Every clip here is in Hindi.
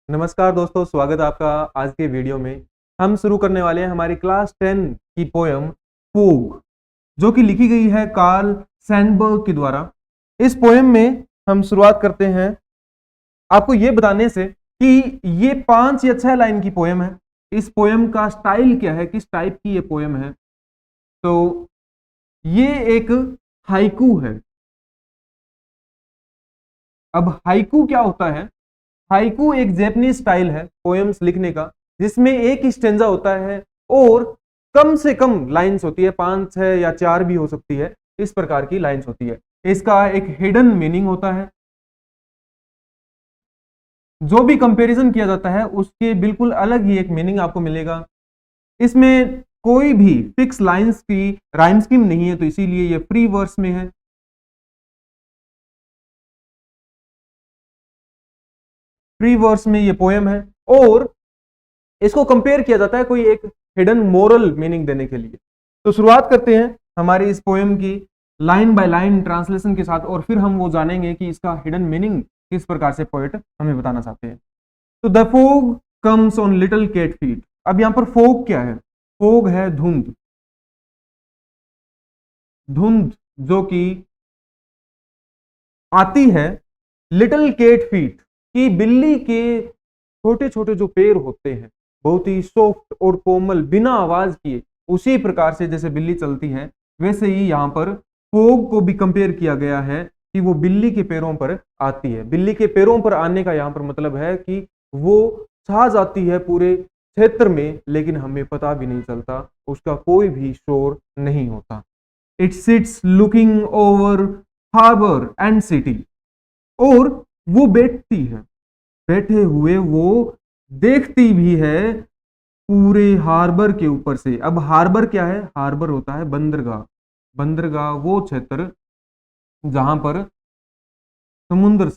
नमस्कार दोस्तों, स्वागत है आपका आज के वीडियो में। हम शुरू करने वाले हैं हमारी क्लास 10 की पोयम फोग, जो कि लिखी गई है कार्ल सैंडबर्ग के द्वारा। इस पोयम में हम शुरुआत करते हैं आपको ये बताने से कि ये 5 या 6 लाइन की पोयम है। इस पोयम का स्टाइल क्या है, किस टाइप की ये पोयम है। तो ये एक हाइकू है। अब हाइकू क्या होता है? हाइकू एक जैपनीज स्टाइल है पोएम्स लिखने का, जिसमें एक ही स्टेंजा होता है और कम से कम लाइंस होती है, 5, 6 या 4 भी हो सकती है। इस प्रकार की लाइंस होती है। इसका एक हिडन मीनिंग होता है। जो भी कंपैरिजन किया जाता है उसके बिल्कुल अलग ही एक मीनिंग आपको मिलेगा। इसमें कोई भी फिक्स लाइंस की राइम स्कीम नहीं है, तो इसीलिए ये फ्री वर्स में है। फ्री वर्स में ये पोएम है और इसको कंपेयर किया जाता है कोई एक हिडन मोरल मीनिंग देने के लिए। तो शुरुआत करते हैं हमारी इस पोएम की लाइन बाय लाइन ट्रांसलेशन के साथ, और फिर हम वो जानेंगे कि इसका हिडन मीनिंग किस प्रकार से पोएट हमें बताना चाहते हैं। तो the fog comes on little cat feet. अब यहां पर फोग क्या है? फोग है धुंध। धुंध जो कि आती है लिटिल कैट फीट की, बिल्ली के छोटे छोटे जो पैर होते हैं, बहुत ही सॉफ्ट और कोमल, बिना आवाज किए, उसी प्रकार से जैसे बिल्ली चलती है वैसे ही यहां पर फोग को भी कंपेयर किया गया है कि वो बिल्ली के पैरों पर आती है। बिल्ली के पैरों पर आने का यहां पर मतलब है कि वो छा जाती है पूरे क्षेत्र में, लेकिन हमें पता भी नहीं चलता, उसका कोई भी शोर नहीं होता। It sits looking over harbour and city. और वो बैठती है, बैठे हुए वो देखती भी है पूरे हार्बर के ऊपर से। अब हार्बर क्या है? हार्बर होता है बंदरगाह। बंदरगाह वो क्षेत्र जहां पर समुंदर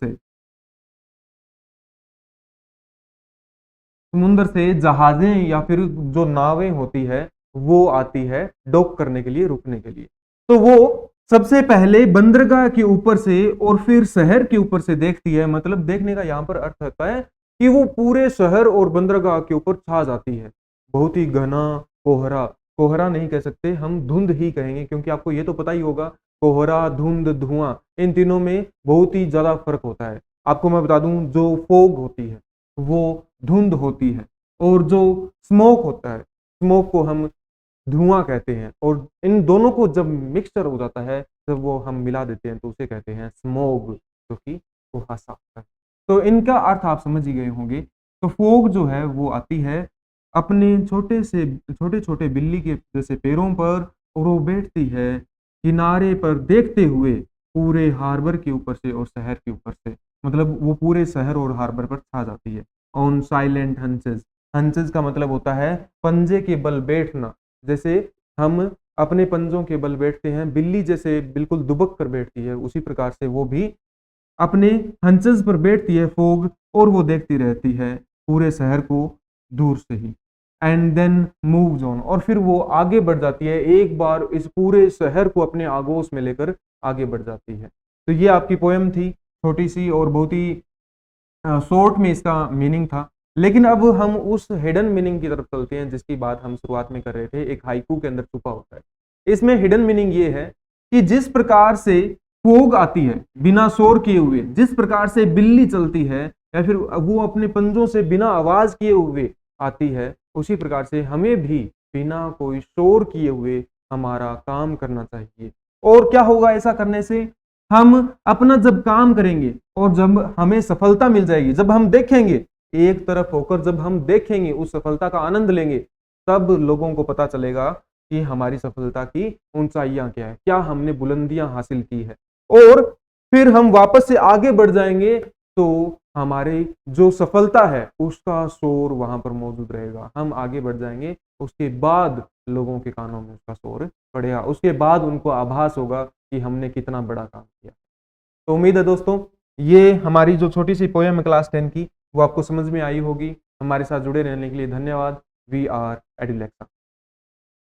से जहाजें या फिर जो नावें होती है वो आती है डॉक करने के लिए, रुकने के लिए। तो वो सबसे पहले बंदरगाह के ऊपर से और फिर शहर के ऊपर से देखती है। मतलब देखने का यहां पर अर्थ होता है कि वो पूरे शहर और बंदरगाह के ऊपर छा जाती है। बहुत ही घना कोहरा, कोहरा नहीं कह सकते हम, धुंध ही कहेंगे, क्योंकि आपको ये तो पता ही होगा कोहरा, धुंध, धुआं, इन तीनों में बहुत ही ज्यादा फर्क होता है। आपको मैं बता दूं, जो फोग होती है वो धुंध होती है, और जो स्मोक होता है, स्मोक को हम धुआं कहते हैं, और इन दोनों को जब मिक्सचर हो जाता है, जब वो हम मिला देते हैं, तो उसे कहते हैं स्मोग, जो कि कुहासा होता है। तो इनका अर्थ आप समझ ही गए होंगे। तो फोग जो है वो आती है अपने छोटे छोटे बिल्ली के जैसे पैरों पर, और वो बैठती है किनारे पर देखते हुए पूरे हार्बर के ऊपर से और शहर के ऊपर से। मतलब वो पूरे शहर और हार्बर पर छा जाती है। On silent हंसेस। हंसेस का मतलब होता है पंजे के बल बैठना। जैसे हम अपने पंजों के बल बैठते हैं, बिल्ली जैसे बिल्कुल दुबक कर बैठती है, उसी प्रकार से वो भी अपने हंसेस पर बैठती है फोग, और वो देखती रहती है पूरे शहर को दूर से ही। एंड देन मूव्स ऑन, और फिर वो आगे बढ़ जाती है, एक बार इस पूरे शहर को अपने आगोश में लेकर आगे बढ़ जाती है। तो ये आपकी पोएम थी, छोटी सी और बहुत ही शॉर्ट में इसका मीनिंग था। लेकिन अब हम उस हिडन मीनिंग की तरफ चलते हैं जिसकी बात हम शुरुआत में कर रहे थे, एक हाइकू के अंदर छुपा होता है। इसमें हिडन मीनिंग ये है कि जिस प्रकार से फोग आती है बिना शोर किए हुए, जिस प्रकार से बिल्ली चलती है या फिर वो अपने पंजों से बिना आवाज किए हुए आती है, उसी प्रकार से हमें भी बिना कोई शोर किए हुए हमारा काम करना चाहिए। और क्या होगा ऐसा करने से? हम अपना जब काम करेंगे और जब हमें सफलता मिल जाएगी, जब हम देखेंगे एक तरफ होकर, जब हम देखेंगे, उस सफलता का आनंद लेंगे, तब लोगों को पता चलेगा कि हमारी सफलता की ऊंचाइयां क्या है, क्या हमने बुलंदियां हासिल की है। और फिर हम वापस से आगे बढ़ जाएंगे तो हमारी जो सफलता है उसका शोर वहां पर मौजूद रहेगा। हम आगे बढ़ जाएंगे, उसके बाद लोगों के कानों में उसका शोर पड़ेगा, उसके बाद उनको आभास होगा कि हमने कितना बड़ा काम किया। तो उम्मीद है दोस्तों ये हमारी जो छोटी सी पोएम है क्लास 10 की, वो आपको समझ में आई होगी। हमारे साथ जुड़े रहने के लिए धन्यवाद। We are एडिलेक्सा।